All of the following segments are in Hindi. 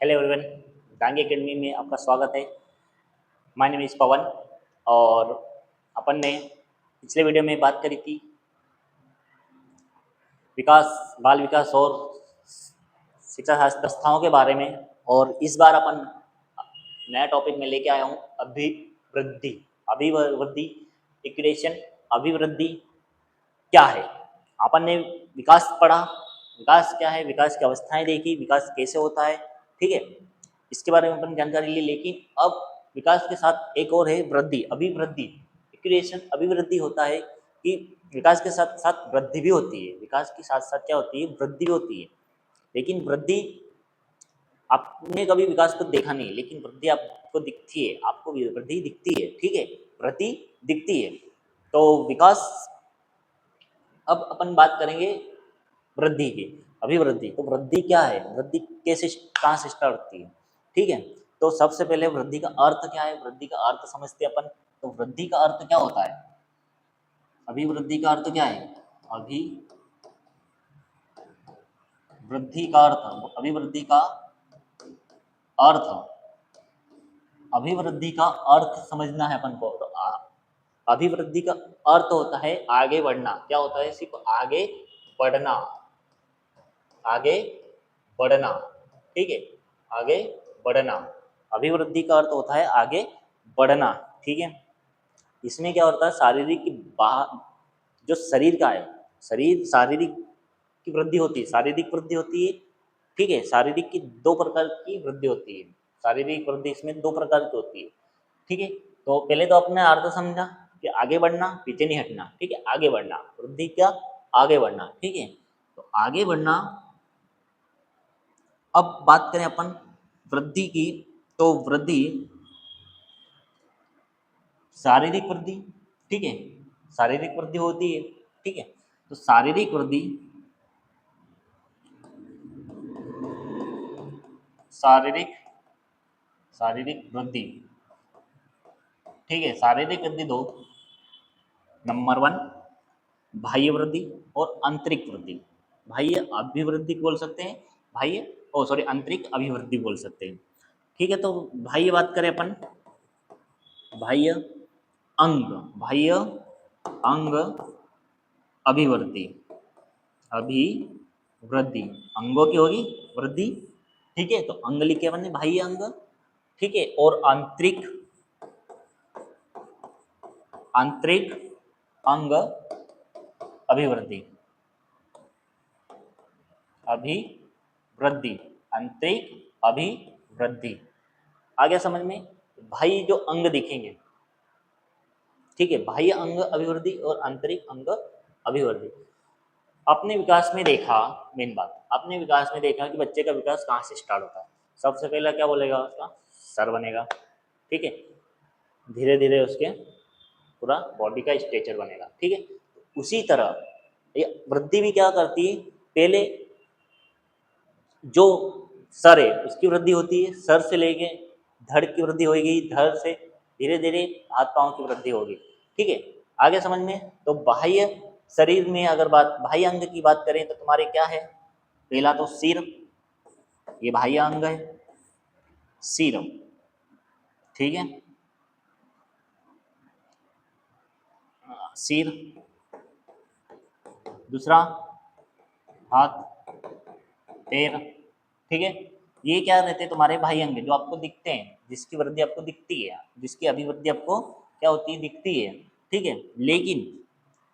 हेलो एवरीवन, डांगी एकेडमी में आपका स्वागत है। माय नेम इज़ पवन। और अपन ने पिछले वीडियो में बात करी थी विकास, बाल विकास और शिक्षा शास्त्र संस्थाओं के बारे में। और इस बार अपन नया टॉपिक में लेके आया हूँ अभिवृद्धि। अभिवृद्धि इक्वेशन, अभिवृद्धि क्या है। अपन ने विकास पढ़ा, विकास क्या है, विकास की अवस्थाएं देखी, विकास कैसे होता है, ठीक है, इसके बारे में अपन जानकारी ली। लेकिन अब विकास के साथ एक और है वृद्धि, अभिवृद्धि। इक्वेशन अभिवृद्धि होता है कि विकास के साथ साथ वृद्धि भी होती है। विकास के साथ साथ क्या होती है, वृद्धि भी होती है। लेकिन वृद्धि, आपने कभी विकास को देखा नहीं, लेकिन वृद्धि आपको दिखती है, आपको वृद्धि दिखती है, ठीक है, वृद्धि दिखती है। तो विकास, अब अपन बात करेंगे वृद्धि की, अभिवृद्धि। तो वृद्धि क्या है, वृद्धि कैसे, कहाँ से स्टार्ट होती है, ठीक है। तो सबसे पहले वृद्धि का अर्थ क्या है, वृद्धि का अर्थ समझते हैं अपन। तो वृद्धि का अर्थ क्या होता है, अभिवृद्धि का अर्थ क्या है, अभिवृद्धि का अर्थ, अभिवृद्धि का अर्थ, अभिवृद्धि का अर्थ समझना है अपन को। तो अभिवृद्धि का अर्थ होता है आगे बढ़ना। क्या होता है, सिर्फ आगे बढ़ना, आगे बढ़ना, ठीक है, आगे बढ़ना। अभिवृद्धि का अर्थ होता है आगे बढ़ना, ठीक है। इसमें क्या होता है, शारीरिक जो शरीर का है, शरीर, शारीरिक की वृद्धि होती है, शारीरिक वृद्धि होती है, ठीक है। शारीरिक की दो प्रकार की वृद्धि होती है, शारीरिक वृद्धि इसमें दो प्रकार की होती है, ठीक है। तो पहले तो अपने अर्थ समझा कि आगे बढ़ना, पीछे नहीं हटना, ठीक है, आगे बढ़ना, वृद्धि क्या, आगे बढ़ना, ठीक है। तो आगे बढ़ना। अब बात करें अपन वृद्धि की, तो वृद्धि शारीरिक वृद्धि, ठीक है, शारीरिक वृद्धि होती है, ठीक है। तो शारीरिक वृद्धि, शारीरिक शारीरिक वृद्धि, ठीक है, शारीरिक वृद्धि दो। नंबर वन, बाह्य वृद्धि और आंतरिक वृद्धि। बाह्य अभिवृद्धि बोल सकते हैं, बाह्य, ओ सॉरी, आंतरिक अभिवृद्धि बोल सकते हैं, ठीक है। तो बाह्य बात करें अपन, बाह्य अंग, बाह्य अंग अभिवृद्धि, अभिवृद्धि अंगों की होगी वृद्धि, ठीक है। तो अंग लिखे अपन ने, बाह्य अंग, ठीक है। और आंतरिक, आंतरिक अंग अभिवृद्धि, अभिवृद्धि, आंतरिक अभिवृद्धि। आ गया समझ में। बाह्य जो अंग दिखेंगे, ठीक है, बाह्य अंग अभिवृद्धि और आंतरिक अंग अभिवृद्धि। अपने विकास में देखा, मेन बात, अपने विकास में देखा कि बच्चे का विकास कहाँ से स्टार्ट होता है। सबसे पहला क्या बोलेगा, उसका सर बनेगा, ठीक है। धीरे धीरे उसके पूरा बॉडी का स्ट्रक्चर बनेगा, ठीक है। उसी तरह ये वृद्धि भी क्या करती है, पहले जो सर है उसकी वृद्धि होती है, सर से लेके धड़ की वृद्धि होगी, धड़ से धीरे धीरे हाथ पांव की वृद्धि होगी, ठीक है। आगे समझ में। तो बाह्य शरीर में अगर बात, बाह्य अंग की बात करें तो तुम्हारे क्या है, पहला तो सिर, ये बाह्य अंग है, सिर, ठीक है, सिर। दूसरा हाथ, पैर, ठीक है। ये क्या रहते हैं तुम्हारे बाह्य अंग जो आपको दिखते हैं, जिसकी वृद्धि आपको दिखती है, जिसकी अभिवृद्धि आपको क्या होती है, दिखती है, ठीक है। लेकिन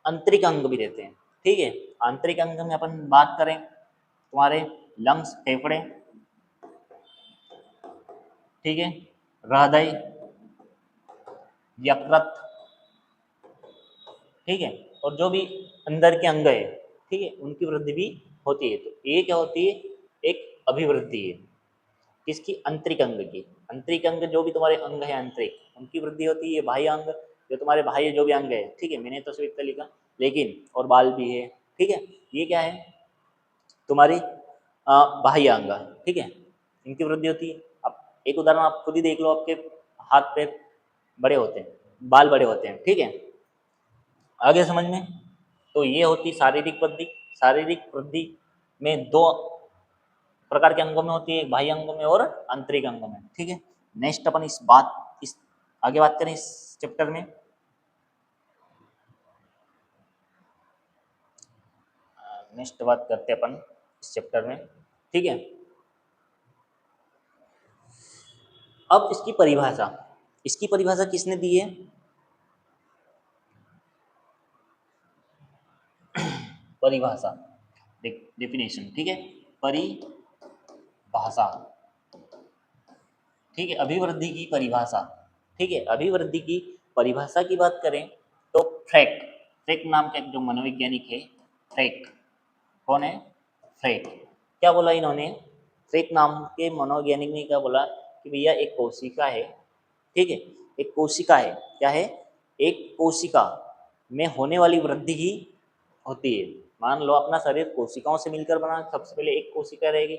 आंतरिक अंग भी रहते हैं, ठीक है। आंतरिक अंग में अपन बात करें, तुम्हारे लंग्स, फेफड़े, ठीक है, हृदय, यकृत, ठीक है। और जो भी अंदर के अंग है, ठीक है, उनकी वृद्धि भी होती है। तो ये क्या होती है, एक अभिवृद्धि है, किसकी, आंतरिक अंग की। आंतरिक अंग जो भी तुम्हारे अंग है आंतरिक, उनकी वृद्धि होती है। बाह्य अंग जो तुम्हारे बाह्य जो भी अंग है, ठीक है, मैंने तो सिर्फ इतना लिखा, लेकिन और बाल भी है, ठीक है, ये क्या है, तुम्हारी बाह्य अंग, ठीक है, इनकी वृद्धि होती है। अब एक उदाहरण आप खुद ही देख लो, आपके हाथ पैर बड़े होते हैं, बाल बड़े होते हैं, ठीक है। आगे समझ में। तो ये होती शारीरिक वृद्धि। शारीरिक वृद्धि में दो प्रकार के अंगों में होती है, बाह्य अंगों में और आंतरिक अंगों में। ठीक है, नेक्स्ट अपन इस आगे बात करें इस चैप्टर में। नेक्स्ट बात करते हैं अपन इस चैप्टर में। ठीक है, अब इसकी परिभाषा किसने दी है? परिभाषा, डेफिनेशन। ठीक है, परिभाषा। ठीक है, अभिवृद्धि की परिभाषा। ठीक है, अभिवृद्धि की परिभाषा की बात करें तो फ्रैक, फ्रैक नाम का एक जो मनोवैज्ञानिक है, फ्रैक, कौन है? फ्रैक। क्या बोला इन्होंने? फ्रैक नाम के मनोवैज्ञानिक ने क्या बोला कि भैया एक कोशिका है, ठीक है, एक कोशिका है, क्या है? एक कोशिका में होने वाली वृद्धि ही होती है। मान लो अपना शरीर कोशिकाओं से मिलकर बना, सबसे पहले एक कोशिका रहेगी,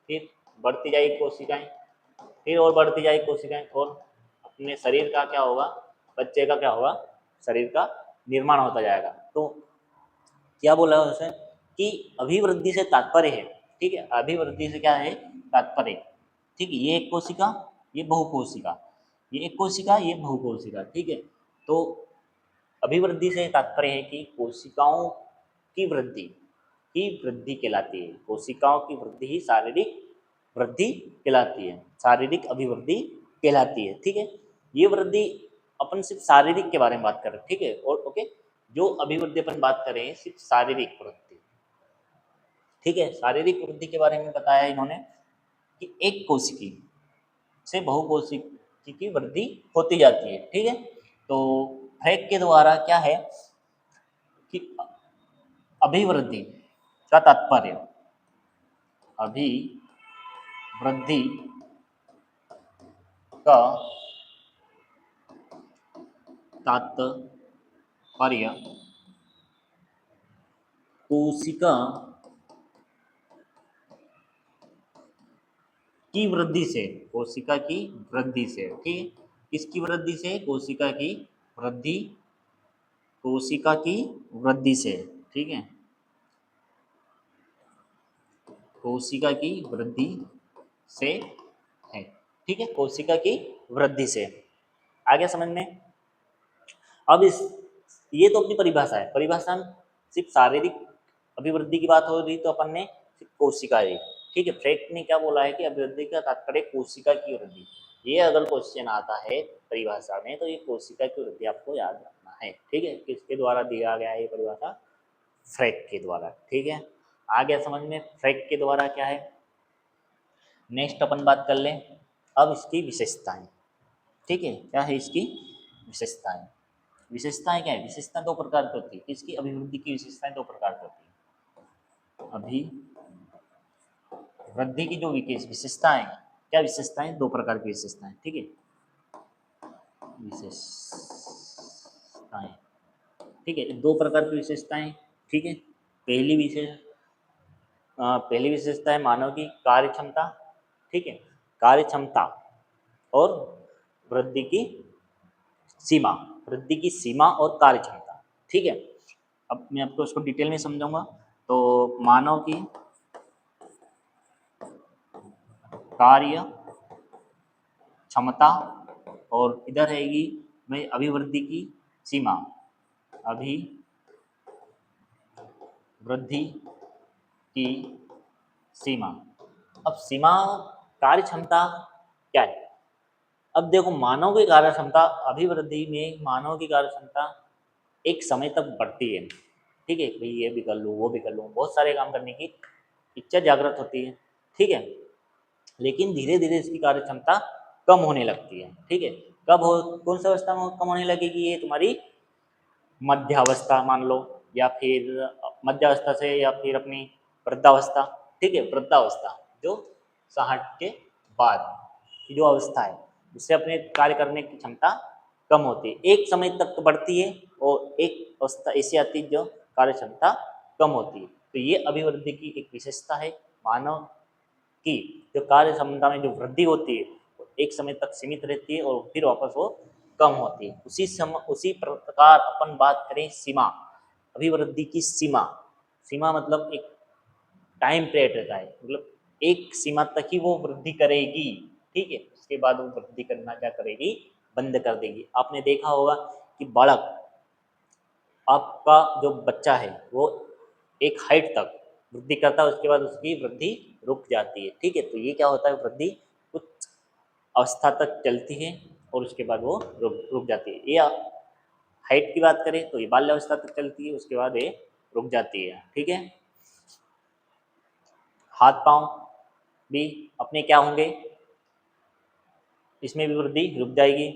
फिर बढ़ती जाएगी कोशिकाएं, फिर और बढ़ती जाएगी कोशिकाएं, और अपने शरीर का क्या होगा? बच्चे का क्या होगा? शरीर का निर्माण होता जाएगा। तो क्या बोला उसने कि अभिवृद्धि से तात्पर्य है, ठीक है, अभिवृद्धि से क्या है? तात्पर्य। ठीक है, ये एक कोशिका, ये बहुकोशिका, ये एक कोशिका, ये बहुकोशिका। ठीक है, तो अभिवृद्धि से तात्पर्य है कि कोशिकाओं की वृद्धि कहलाती है। कोशिकाओं की वृद्धि ही शारीरिक वृद्धि कहलाती है, शारीरिक अभिवृद्धि कहलाती है। ठीक है, ये वृद्धि अपन सिर्फ शारीरिक के बारे में बात कर रहे हैं। ठीक है, और ओके, जो अभिवृद्धि अपन बात कर रहे हैं सिर्फ शारीरिक वृद्धि। ठीक है, शारीरिक वृद्धि के बारे में बताया इन्होंने कि एक कोशिकी से बहुकोशिकी की वृद्धि होती जाती है। ठीक है, तो फ्रैक के द्वारा क्या है कि अभिवृद्धि का तात्पर्य, अभिवृद्धि का तात्पर्य कोशिका की वृद्धि से, कोशिका की वृद्धि से। ठीक है, किसकी वृद्धि से? कोशिका की वृद्धि, कोशिका की वृद्धि से। ठीक है, कोशिका की वृद्धि से है। ठीक है, कोशिका की वृद्धि से। आगे समझ में? अब इस ये तो अपनी परिभाषा है, परिभाषा में सिर्फ शारीरिक अभिवृद्धि की बात हो रही तो अपन ने सिर्फ कोशिका है। ठीक है, फ्रैक ने क्या बोला है कि अभिवृद्धि का तात्पर्य कोशिका की वृद्धि। ये अगर क्वेश्चन आता है परिभाषा में तो ये कोशिका की वृद्धि आपको याद रखना है। ठीक है, किसके द्वारा दिया गया है ये परिभाषा? फ्रैक के द्वारा। ठीक है, आ गया समझ में फ्रैक के द्वारा क्या है। नेक्स्ट अपन बात कर लें अब इसकी विशेषताएं। ठीक है, क्या है इसकी विशेषताएं? विशेषताएं क्या है? विशेषता दो प्रकार की होती है। इसकी अभिवृद्धि की विशेषताएं दो प्रकार की होती है। अभिवृद्धि की जो विशेषताएं, क्या विशेषताएं? दो प्रकार की विशेषताएं। ठीक है, विशेषताएं, ठीक है, दो प्रकार की विशेषताएं। ठीक है, पहली विशेषता है मानव की कार्य क्षमता। ठीक है, कार्य क्षमता और वृद्धि की सीमा, वृद्धि की सीमा और कार्य क्षमता। ठीक है, अब मैं आपको इसको डिटेल में समझाऊंगा। तो मानव की कार्य क्षमता और इधर रहेगी मैं अभिवृद्धि की सीमा, अभिवृद्धि की सीमा। अब सीमा, कार्य क्षमता क्या है? अब देखो मानव की कार्य क्षमता, अभिवृद्धि में मानव की कार्य क्षमता एक समय तक बढ़ती है। ठीक है, भाई ये भी कर लूँ, वो भी कर लूँ, बहुत सारे काम करने की इच्छा जागृत होती है। ठीक है, लेकिन धीरे धीरे इसकी कार्य क्षमता कम होने लगती है। ठीक है, कब हो, कौन सी अवस्था में कम होने लगेगी? ये तुम्हारी मध्यावस्था मान लो, या फिर मध्यावस्था से, या फिर अपनी वृद्धावस्था। ठीक है, वृद्धावस्था जो 60 के बाद की जो अवस्था है उससे अपने कार्य करने की क्षमता कम होती है। एक समय तक तो बढ़ती है और एक अवस्था ऐसी आती है जो कार्य क्षमता कम होती है। तो ये अभिवृद्धि की एक विशेषता है। मानव की जो कार्य क्षमता में जो वृद्धि होती है वो एक समय तक सीमित रहती है और फिर वापस वो कम होती है। उसी प्रकार अपन बात करें सीमा, अभिवृद्धि की सीमा। सीमा मतलब एक टाइम पीरियड रहता है, मतलब एक सीमा तक ही वो वृद्धि करेगी, ठीक है। उसके बाद वो वृद्धि करना क्या करेगी, बंद कर देगी। आपने देखा होगा कि बालक, आपका जो बच्चा है वो एक हाइट तक वृद्धि करता है, उसके बाद उसकी वृद्धि रुक जाती है, ठीक है। तो ये क्या होता है, वृद्धि कुछ अवस्था तक चलती है और उसके बाद वो रुक जाती है। या हाइट की बात करें तो ये बाल्यावस्था तक चलती है, उसके बाद ये रुक जाती है, ठीक है। हाथ पांव भी अपने क्या होंगे, इसमें भी वृद्धि रुक जाएगी।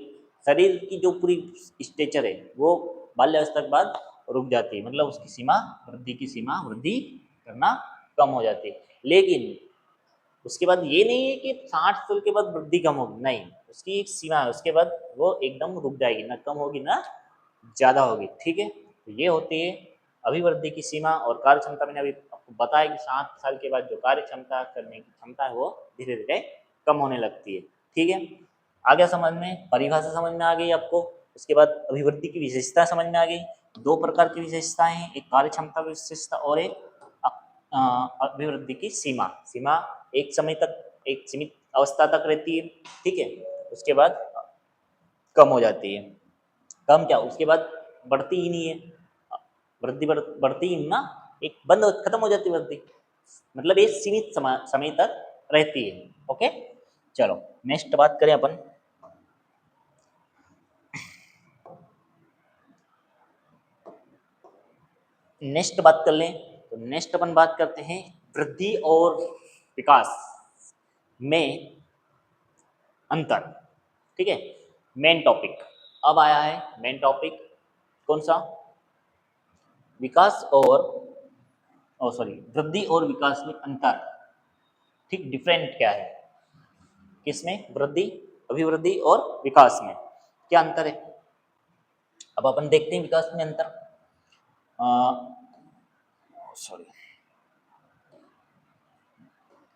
शरीर की जो पूरी स्ट्रक्चर है वो बाल्यावस्था के बाद रुक जाती है, मतलब उसकी सीमा, वृद्धि की सीमा वृद्धि करना कम हो जाती है। लेकिन उसके बाद ये नहीं है कि 60 साल के बाद वृद्धि कम होगी, नहीं, उसकी एक सीमा है, उसके बाद वो एकदम रुक जाएगी, ना कम होगी ना ज़्यादा होगी, ठीक है। तो ये होती है अभिवृद्धि की सीमा। और कार्य क्षमता मैंने अभी आपको बताया कि 60 साल के बाद जो कार्य क्षमता करने की क्षमता है वो धीरे धीरे कम होने लगती है, ठीक है। आगे समझ में, परिभाषा समझ में आ गई आपको। उसके बाद अभिवृद्धि की विशेषता समझ में आ गई। दो प्रकार की विशेषताएं हैं, एक कार्य क्षमता विशेषता और एक अभिवृद्धि की सीमा। सीमा एक समय तक, एक सीमित अवस्था तक रहती है, ठीक है। उसके बाद कम हो जाती है। कम क्या, उसके बाद बढ़ती ही नहीं है, वृद्धि बढ़ती ही ना, एक बंद खत्म हो जाती है वृद्धि, मतलब ये सीमित समय तक रहती है, ओके। चलो नेक्स्ट बात करें अपन। नेक्स्ट बात कर लें तो नेक्स्ट अपन बात करते हैं वृद्धि और विकास में अंतर, ठीक है। मेन टॉपिक अब आया है, मेन टॉपिक कौन सा, विकास और सॉरी वृद्धि और विकास में अंतर, ठीक, डिफरेंट क्या है, किसमें, वृद्धि, अभिवृद्धि और विकास में क्या अंतर है। अब अपन देखते हैं विकास में अंतर। सॉरी,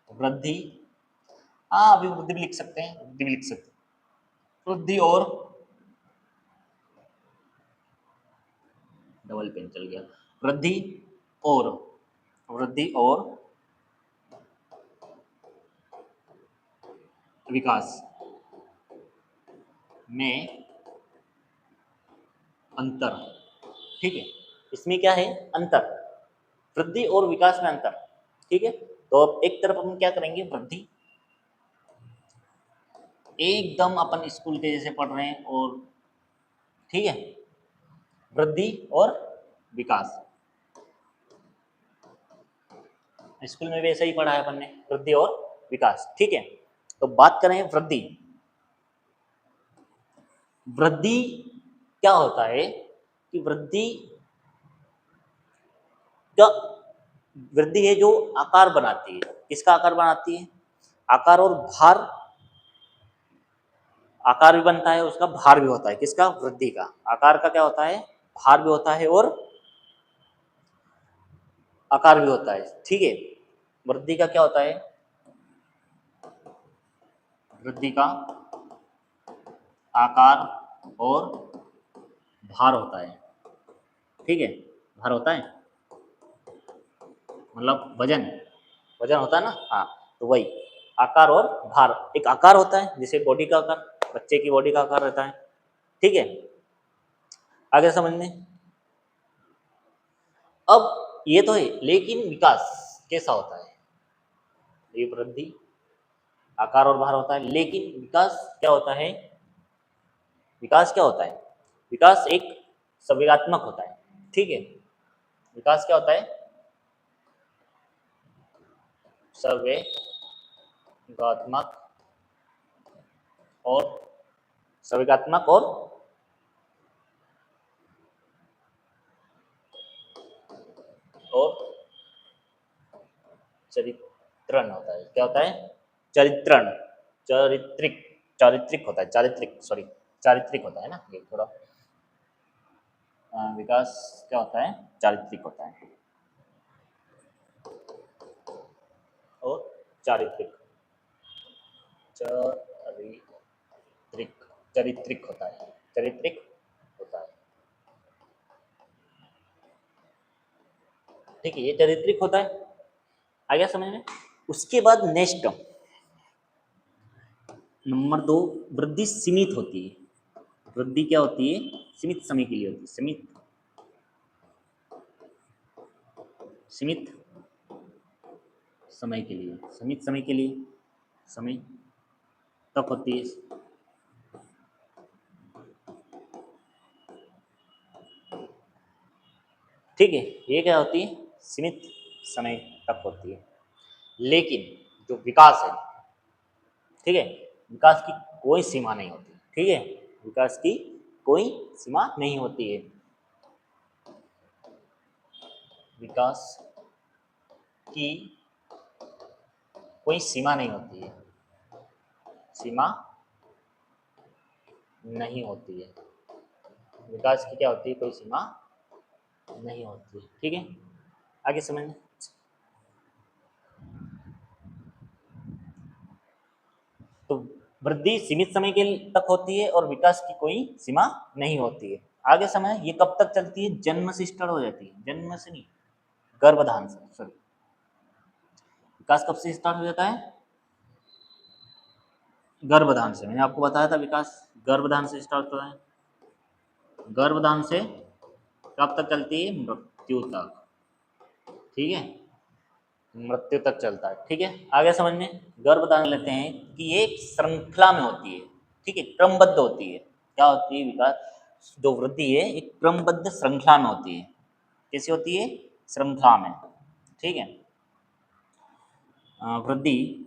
वृद्धि, हाँ अभिवृद्धि भी लिख सकते हैं, वृद्धि भी लिख सकते हैं, वृद्धि और, डबल पेन चल गया, वृद्धि और, वृद्धि और विकास में अंतर, ठीक है। इसमें क्या है अंतर, वृद्धि और विकास में अंतर, ठीक है। तो अब एक तरफ हम क्या करेंगे, वृद्धि, एकदम अपन स्कूल के जैसे पढ़ रहे हैं, और ठीक है, वृद्धि और विकास, स्कूल में भी ऐसा ही पढ़ा है अपन ने, वृद्धि और विकास, ठीक है। तो बात करें वृद्धि, वृद्धि क्या होता है कि वृद्धि क्या, वृद्धि है जो आकार बनाती है, किसका आकार बनाती है, आकार और भार, आकार भी बनता है उसका, भार भी होता है, किसका, वृद्धि का। आकार का क्या होता है, भार भी होता है और आकार भी होता है, ठीक है। वृद्धि का क्या होता है, वृद्धि का आकार और भार होता है, ठीक है। भार होता है मतलब वजन, वजन होता है ना, हाँ। तो वही आकार और भार, एक आकार होता है जैसे बॉडी का आकार, बच्चे की बॉडी का आकार रहता है, ठीक है। आगे समझने, अब ये तो है, लेकिन विकास कैसा होता है, ये वृद्धि आकार और भार होता है, लेकिन विकास क्या होता है, विकास क्या होता है, विकास एक संवेगात्मक होता है, ठीक है। विकास क्या होता है, संवेगात्मक और, संवेगात्मक और चरित्रण होता है, क्या होता है, चरित्रण, चारित्रिक, चारित्रिक होता है, चारित्रिक, सॉरी चारित्रिक होता है ना, ये थोड़ा विकास क्या होता है, चारित्रिक होता है और चारित्रिक, चारित्रिक, चारित्रिक होता है, चारित्रिक होता है, ठीक है। ये चारित्रिक होता है, आ गया समझ में। उसके बाद नेक्स्ट नंबर 2, वृद्धि सीमित होती है। वृद्धि क्या होती है? सीमित समय के लिए होती है। सीमित समय के लिए, सीमित समय के लिए, समय तक होती है। ठीक है, ये क्या होती है? सीमित समय तक होती है। लेकिन जो विकास है, ठीक है, विकास की कोई सीमा नहीं होती। ठीक है, विकास की कोई सीमा नहीं होती है। विकास की कोई सीमा नहीं होती है। सीमा नहीं होती है। विकास की क्या होती है? कोई सीमा नहीं होती है। ठीक है, आगे समझ। तो वृद्धि सीमित समय के तक होती है और विकास की कोई सीमा नहीं होती है। आगे समय ये कब तक चलती है? जन्म से स्टार्ट हो जाती है। जन्म से नहीं, गर्भधान से, सॉरी। विकास कब से स्टार्ट हो जाता है? गर्भधान से। मैंने आपको बताया था विकास गर्भधान से स्टार्ट होता है। गर्भधान से कब तक चलती है? मृत्यु तक। ठीक है, मृत्यु तक चलता है। ठीक है, आगे समझ में। गर्भधान लेते हैं कि ये एक श्रृंखला में होती है। ठीक है, क्रमबद्ध होती है। क्या होती है? विकास जो वृद्धि है एक क्रमबद्ध श्रृंखला में होती है। कैसी होती है? श्रृंखला में। ठीक है, वृद्धि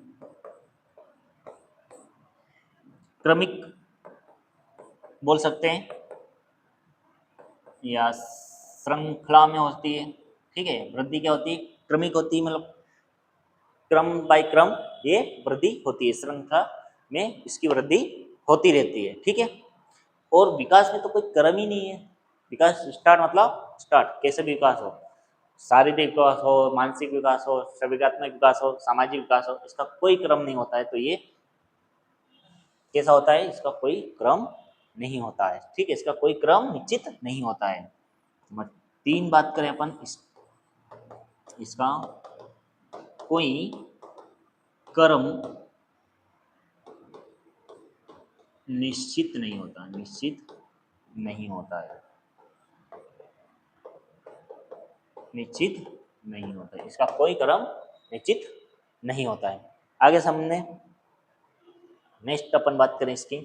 क्रमिक बोल सकते हैं या श्रृंखला में होती है। ठीक है, वृद्धि क्या होती है? क्रमिक होती है, मतलब क्रम बाय क्रम ये वृद्धि होती है। श्रृंखला में इसकी वृद्धि होती रहती है। ठीक है, और विकास में तो कोई क्रम ही नहीं है। विकास स्टार्ट मतलब स्टार्ट, कैसे भी विकास हो, शारीरिक विकास हो, मानसिक विकास हो, संवेगात्मक विकास हो, सामाजिक विकास हो, इसका कोई क्रम नहीं होता है। तो ये कैसा होता है? इसका कोई क्रम नहीं होता है। ठीक है, इसका कोई क्रम निश्चित नहीं होता है। नंबर 3 बात करें अपन इसका कोई क्रम निश्चित नहीं होता। निश्चित नहीं होता है। निश्चित नहीं होता है, इसका कोई क्रम निश्चित नहीं होता है। आगे सामने नेक्स्ट अपन बात करें इसकी।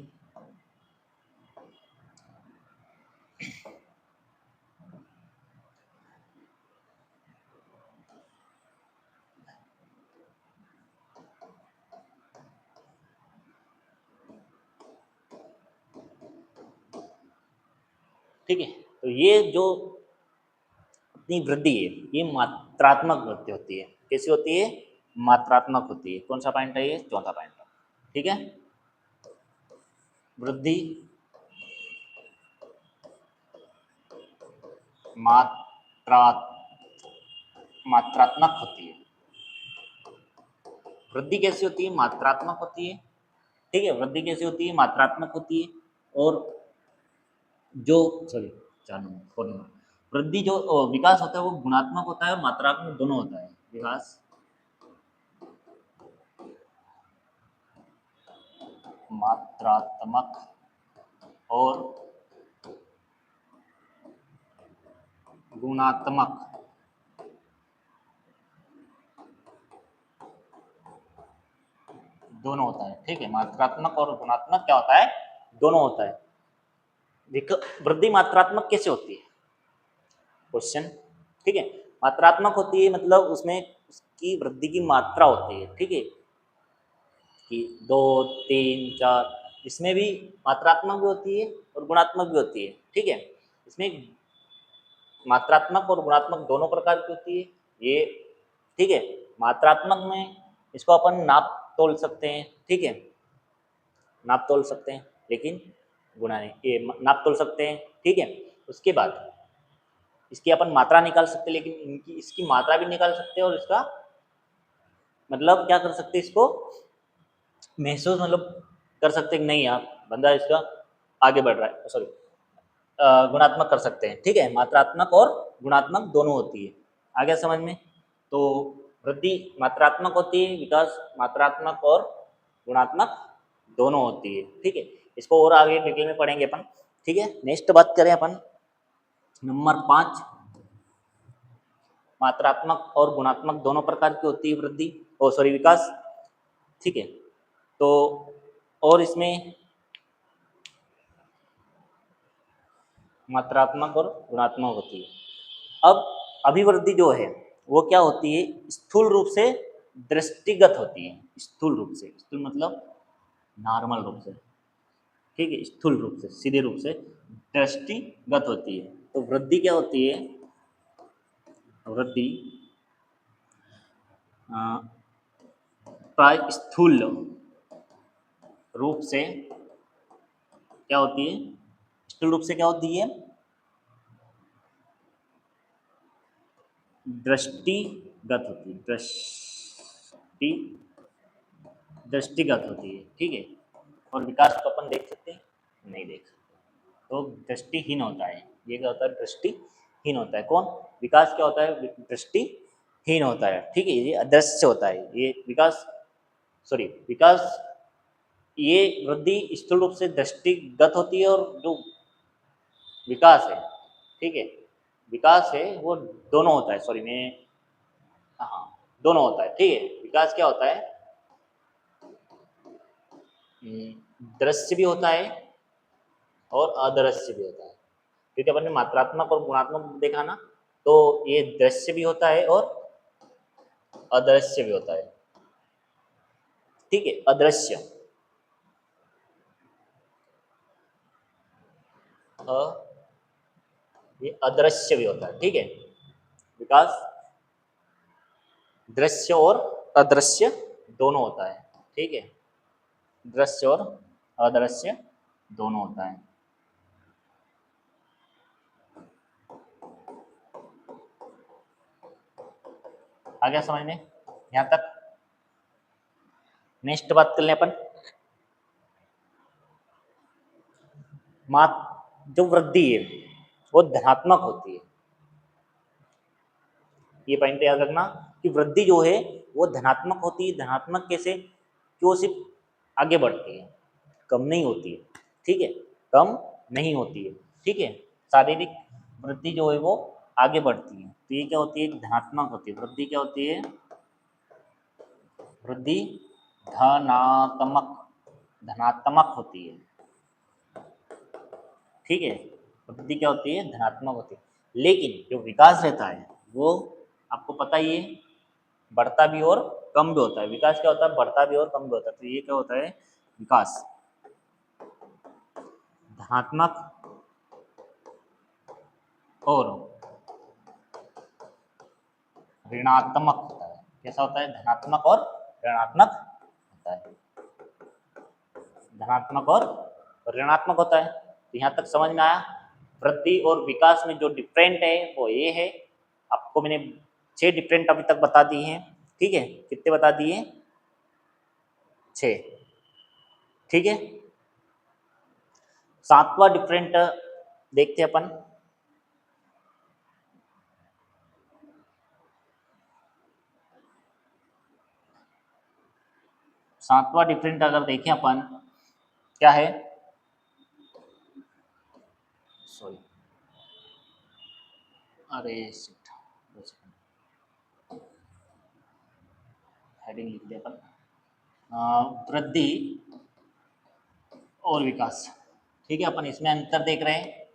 ठीक है, तो ये जो अपनी वृद्धि है ये मात्रात्मक वृद्धि होती है। कैसी होती है? मात्रात्मक होती है। कौन सा पॉइंट है? ये चौथा पॉइंट है। ठीक है, वृद्धि मात्रा मात्रात्मक होती है। वृद्धि कैसी होती है? मात्रात्मक होती है। ठीक है, वृद्धि कैसी होती है? मात्रात्मक होती है। और जो सॉरी 4 नंबर वृद्धि जो विकास होता है वो गुणात्मक होता है और मात्रात्मक दोनों होता है। विकास मात्रात्मक और गुणात्मक दोनों होता है। ठीक है, मात्रात्मक और गुणात्मक क्या होता है? दोनों होता है। वृद्धि मात्रात्मक कैसे होती है? क्वेश्चन। ठीक है, मात्रात्मक होती है मतलब उसमें उसकी वृद्धि की मात्रा होती है। ठीक है, कि 2, 3, 4, इसमें भी मात्रात्मक भी होती है और गुणात्मक भी होती है। ठीक है, इसमें मात्रात्मक और गुणात्मक दोनों प्रकार की होती है ये। ठीक है, मात्रात्मक में इसको अपन नाप तोल सकते हैं। ठीक है, नाप तोल सकते हैं, लेकिन गुणा नहीं, ये नाप तोल सकते हैं। ठीक है, उसके बाद इसकी अपन मात्रा निकाल सकते हैं, लेकिन इनकी इसकी मात्रा भी निकाल सकते हैं और इसका मतलब क्या कर सकते हैं? इसको महसूस मतलब कर सकते हैं कि नहीं यार बंदा इसका आगे बढ़ रहा है। सॉरी, गुणात्मक कर सकते हैं। ठीक है, मात्रात्मक और गुणात्मक दोनों होती है। आ गया समझ में? तो वृद्धि मात्रात्मक होती है, विकास मात्रात्मक और गुणात्मक दोनों होती है। ठीक है, इसको और आगे डिटेल में पढ़ेंगे अपन। ठीक है, नेक्स्ट बात करें अपन नंबर 5, मात्रात्मक और गुणात्मक दोनों प्रकार की होती है वृद्धि, ओ सॉरी विकास। ठीक है, तो और इसमें मात्रात्मक और गुणात्मक होती है। अब अभिवृद्धि जो है वो क्या होती है, स्थूल रूप से दृष्टिगत होती है। स्थूल रूप से, स्थूल मतलब नॉर्मल रूप से, ठीक है, स्थूल रूप से सीधे रूप से दृष्टिगत होती है। तो वृद्धि क्या होती है, वृद्धि प्राय स्थूल रूप से क्या होती है, स्थूल रूप से क्या होती है, दृष्टिगत होती है, दृष्टिगत होती है। ठीक है, और विकास को अपन देख सकते हैं, नहीं देख सकते, तो दृष्टिहीन होता है। ये क्या होता है, दृष्टिहीन होता है। कौन, विकास क्या होता है, दृष्टिहीन होता है। ठीक है, ये अदृश्य होता है, ये विकास सॉरी विकास, ये वृद्धि स्थूल रूप से दृष्टिगत होती है, और जो विकास है, ठीक है, विकास है वो दोनों होता है, सॉरी मैं, हाँ दोनों होता है। ठीक है, विकास क्या होता है, दृश्य भी होता है और अदृश्य भी होता है। क्योंकि अपन ने मात्रात्मक और गुणात्मक देखा ना, तो ये दृश्य भी होता है और अदृश्य भी होता है। ठीक है, अदृश्य, ये अदृश्य भी होता है। ठीक है, विकास दृश्य और अदृश्य दोनों होता है। ठीक है, दृश्य और अदृश्य दोनों होता है। आ गया समझ में यहाँ तक? नेक्स्ट बात कर लें अपन, मात जो वृद्धि है वो धनात्मक होती है। ये पॉइंट याद रखना कि वृद्धि जो है वो धनात्मक होती है। धनात्मक कैसे, कि वो सिर्फ आगे बढ़ती है, कम नहीं होती है। ठीक है, कम नहीं होती है। ठीक है, शारीरिक वृद्धि जो है वो आगे बढ़ती है, तो ये क्या होती है, धनात्मक होती है। वृद्धि क्या होती है, वृद्धि धनात्मक, धनात्मक होती है। ठीक है, वृद्धि क्या होती है, धनात्मक होती है। लेकिन जो विकास रहता है वो आपको पता ही है, बढ़ता भी और कम भी होता है। विकास क्या होता है, बढ़ता भी और कम भी होता है। तो ये क्या होता है, विकास धनात्मक और ऋणात्मक होता है। कैसा होता है, धनात्मक और ऋणात्मक होता है। धनात्मक और ऋणात्मक होता है। तो यहाँ तक समझ में आया? वृद्धि और विकास में जो डिफरेंट है वो ये है, आपको मैंने 6 डिफरेंट अभी तक बता दी हैं। ठीक है, कितने बता दिए, 6। ठीक है, 7वां डिफरेंट देखते हैं अपन। 7वां डिफरेंट अगर देखें अपन, क्या है, सॉरी, अरे शिट, हेडिंग लिख दिया अपन, वृद्धि और विकास। ठीक है, अपन इसमें अंतर देख रहे हैं,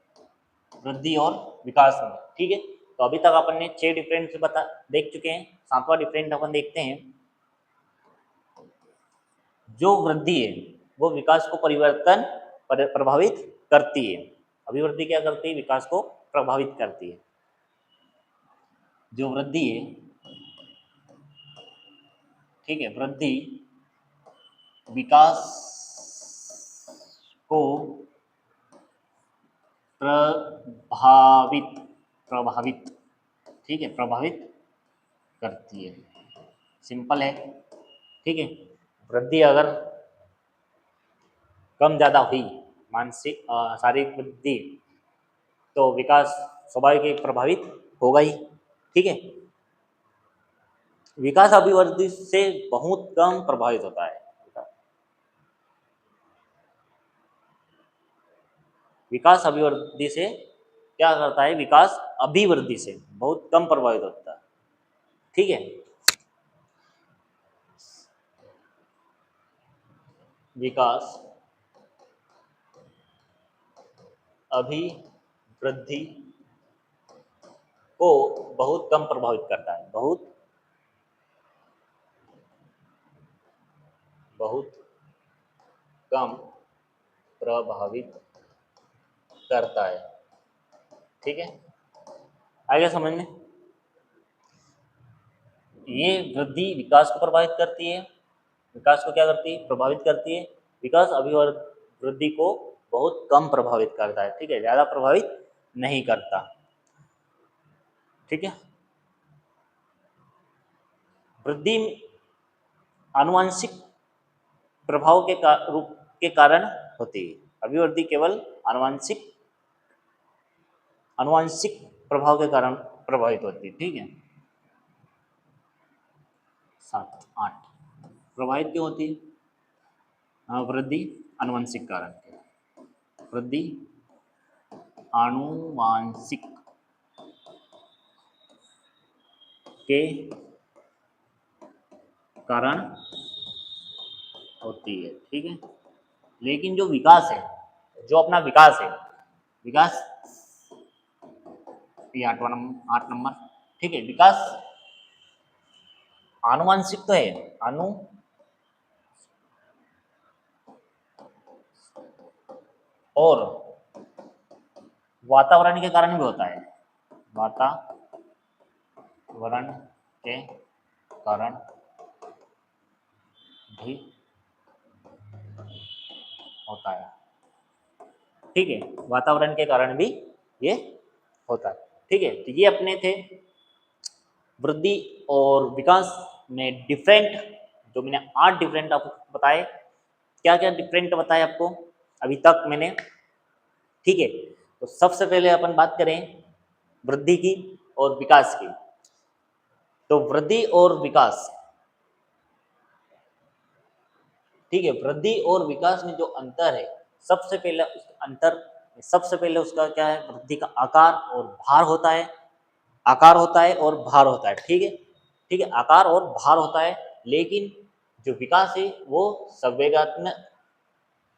वृद्धि और विकास में। ठीक है, तो अभी तक अपन ने 6 डिफरेंट बता देख चुके हैं। 7वां डिफरेंट अपन देखते हैं। जो वृद्धि है वो विकास को प्रभावित करती है। अभिवृद्धि क्या करती है, विकास को प्रभावित करती है। जो वृद्धि है, ठीक है, वृद्धि विकास को प्रभावित प्रभावित ठीक है, प्रभावित करती है। सिंपल है। ठीक है, वृद्धि अगर कम ज़्यादा हुई, मानसिक शारीरिक वृद्धि, तो विकास स्वाभाविक एक प्रभावित होगा ही। ठीक है, विकास अभिवृद्धि से बहुत कम प्रभावित होता है। विकास अभिवृद्धि से क्या करता है, विकास अभिवृद्धि से बहुत कम प्रभावित होता है। ठीक है, विकास अभिवृद्धि को बहुत कम प्रभावित करता है, बहुत कम प्रभावित करता है। ठीक है, आगे समझ में, ये वृद्धि विकास को प्रभावित करती है, विकास को क्या करती है, प्रभावित करती है। विकास अभिवृद्धि को बहुत कम प्रभावित करता है। ठीक है, ज्यादा प्रभावित नहीं करता। ठीक है, वृद्धि आनुवंशिक प्रभाव के रूप के कारण होती है। अभिवृद्धि केवल आनुवंशिक प्रभाव के कारण प्रभावित होती है। ठीक है, 7 8 प्रभावित क्यों होती है? वृद्धि आनुवंशिक कारण, वृद्धि आनुवांशिक के कारण होती है। ठीक है, लेकिन जो विकास है, जो अपना विकास है, विकास ये 8 नंबर। ठीक है, विकास आनुवंशिक तो है, और वातावरण के कारण भी होता है, वातावरण के कारण भी होता है। ठीक है, वातावरण के कारण भी ये होता है। ठीक है, तो ये अपने थे वृद्धि और विकास में डिफरेंट, जो मैंने 8 डिफरेंट आपको बताए। क्या क्या डिफरेंट बताए आपको अभी तक मैंने? ठीक है, तो सबसे पहले अपन बात करें वृद्धि की और विकास की। तो वृद्धि और विकास, ठीक है, वृद्धि और विकास में जो अंतर है, सबसे पहले उस अंतर, सबसे पहले उसका क्या है, वृद्धि का आकार और भार होता है, आकार होता है और भार होता है। ठीक है, ठीक है, आकार और भार होता है। लेकिन जो विकास है वो संवेगात्मक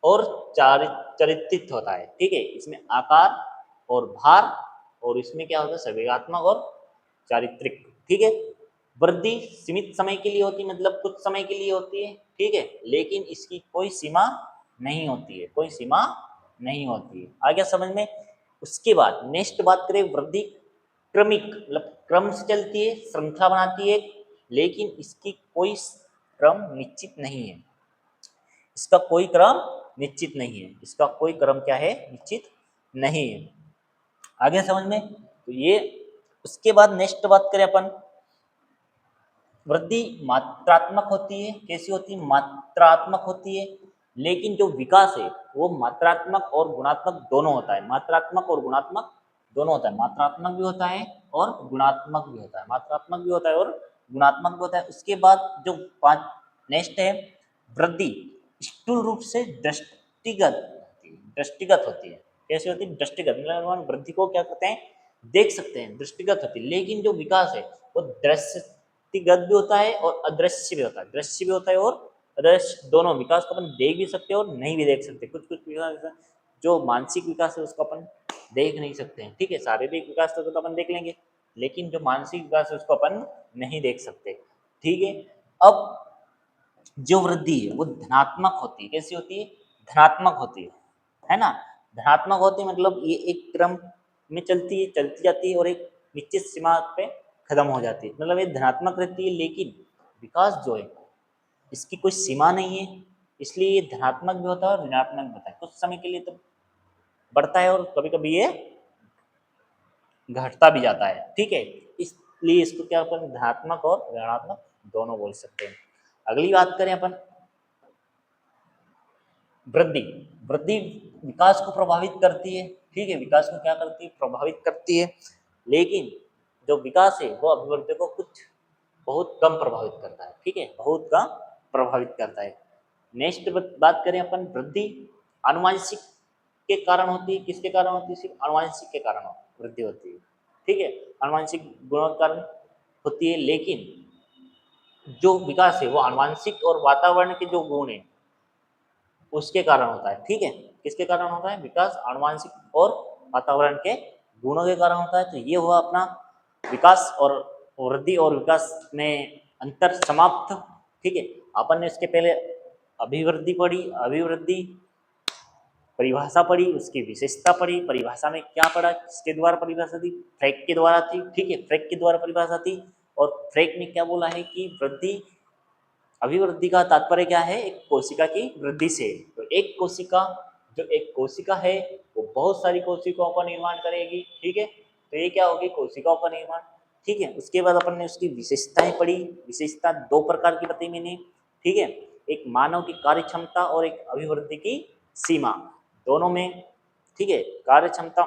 और चारित्रिक होता है। ठीक है, इसमें आकार और भार, और इसमें क्या होता है, संवेगात्मक और चारित्रिक। ठीक है, वृद्धि सीमित समय के लिए होती है, मतलब कुछ समय के लिए होती है। ठीक है, लेकिन इसकी कोई सीमा नहीं होती है, कोई सीमा नहीं होती है। आ गया समझ में? उसके बाद नेक्स्ट बात करें, वृद्धि क्रमिक, मतलब क्रम से चलती है, श्रृंखला बनाती है, लेकिन इसकी कोई क्रम निश्चित नहीं है, इसका कोई क्रम निश्चित नहीं है, इसका कोई क्रम क्या है, निश्चित नहीं है। आगे समझ में? तो ये, उसके बाद नेक्स्ट बात करें अपन, वृद्धि मात्रात्मक होती है। कैसी होती है? मात्रात्मक होती है। लेकिन जो विकास है वो मात्रात्मक और गुणात्मक दोनों होता है, मात्रात्मक और गुणात्मक दोनों होता है, मात्रात्मक भी होता है और गुणात्मक भी होता है, मात्रात्मक भी होता है और गुणात्मक भी होता है। उसके बाद जो 5 नेक्स्ट है, वृद्धि स्थूल रूप से दृष्टिगत होती है। कैसे होती है? दृष्टिगत, मतलब वृद्धि को क्या करते हैं, देख सकते हैं, दृष्टिगत होती है। लेकिन जो विकास है वो दृष्टिगत भी होता है और अदृश्य भी होता है, दृश्य भी होता है और अदृश्य, दोनों। विकास को अपन देख भी सकते हैं और नहीं भी देख सकते। कुछ कुछ विकास, जो मानसिक विकास है उसको अपन देख नहीं सकते हैं। ठीक है, शारीरिक विकास तो अपन देख लेंगे, लेकिन जो मानसिक विकास है उसको अपन नहीं देख सकते। ठीक है, अब जो वृद्धि है वो धनात्मक होती है। कैसी होती है? धनात्मक होती है ना? धनात्मक होती है, मतलब ये एक क्रम में चलती है, चलती जाती है और एक निश्चित सीमा पे खत्म हो जाती है, मतलब ये धनात्मक रहती है। लेकिन विकास जो है इसकी कोई सीमा नहीं है, इसलिए ये धनात्मक भी होता है और ऋणात्मक भी होता है। कुछ समय के लिए तो बढ़ता है और कभी कभी ये घटता भी जाता है। ठीक है, इसलिए इसको क्या अपन धनात्मक और ऋणात्मक दोनों बोल सकते हैं। अगली बात करें अपन, वृद्धि। वृद्धि विकास को प्रभावित करती है। ठीक है, विकास को क्या करती है? प्रभावित करती है। लेकिन जो विकास है वो अभिवृद्धि को कुछ बहुत कम प्रभावित करता है, ठीक है, बहुत कम प्रभावित करता है। नेक्स्ट बात करें अपन, वृद्धि आनुवांशिक के कारण होती है, किसके कारण होती है, सिर्फ आनुवांशिक के कारण वृद्धि होती है, ठीक है, आनुवांशिक गुणों के कारण होती है। लेकिन जो विकास है वो आनुवांशिक और वातावरण के जो गुण है उसके कारण होता है, ठीक है, किसके कारण होता है, विकास आनुवांशिक और वातावरण के गुणों के कारण होता है। तो ये हुआ अपना विकास और वृद्धि और विकास में अंतर समाप्त, ठीक है। अपन ने इसके पहले अभिवृद्धि पढ़ी, अभिवृद्धि परिभाषा पढ़ी, उसकी विशेषता पढ़ी, परिभाषा में क्या पढ़ा, किसके द्वारा परिभाषा थी, फ्रैक के द्वारा थी, ठीक है, फ्रैक के द्वारा परिभाषा थी। और फ्रैक ने क्या बोला है कि वृद्धि, अभिवृद्धि का तात्पर्य क्या है, एक कोशिका की वृद्धि से। तो एक कोशिका, जो एक कोशिका है वो बहुत सारी कोशिकाओं का निर्माण करेगी, ठीक है, तो ये क्या होगी, कोशिकाओं का निर्माण, ठीक है। उसके बाद अपन ने उसकी विशेषताएं पढ़ी, विशेषता दो प्रकार की बताई मैंने, ठीक है, एक मानव की कार्य क्षमता और एक अभिवृद्धि की सीमा, दोनों में, ठीक है, कार्य क्षमता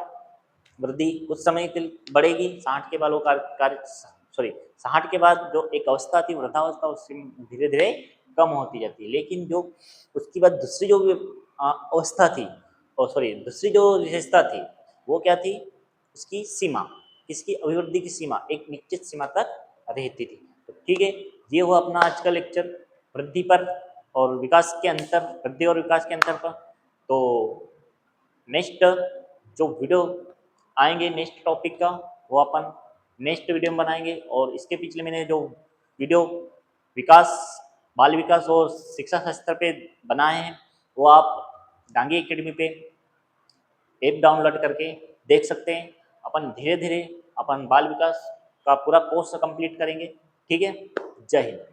वृद्धि कुछ समय के लिए बढ़ेगी, 60 के बाद वो कार्य सॉरी 60 के बाद जो एक अवस्था थी वृद्धावस्था, उससे धीरे धीरे कम होती जाती है। लेकिन जो उसके बाद दूसरी जो अवस्था थी, और सॉरी दूसरी जो विशेषता थी वो क्या थी, उसकी सीमा, किसकी, अभिवृद्धि की सीमा एक निश्चित सीमा तक रहती थी। तो ठीक है, ये हुआ अपना आज का लेक्चर वृद्धि पर और विकास के अंतर, वृद्धि और विकास के अंतर पर। तो नेक्स्ट जो वीडियो आएंगे नेक्स्ट टॉपिक का, वो अपन नेक्स्ट वीडियो में बनाएंगे। और इसके पिछले मैंने जो वीडियो विकास, बाल विकास और शिक्षा शास्त्र पे बनाए हैं वो आप डांगी एकेडमी पे ऐप डाउनलोड करके देख सकते हैं। अपन धीरे धीरे अपन बाल विकास का पूरा कोर्स कंप्लीट करेंगे, ठीक है। जय हिंद।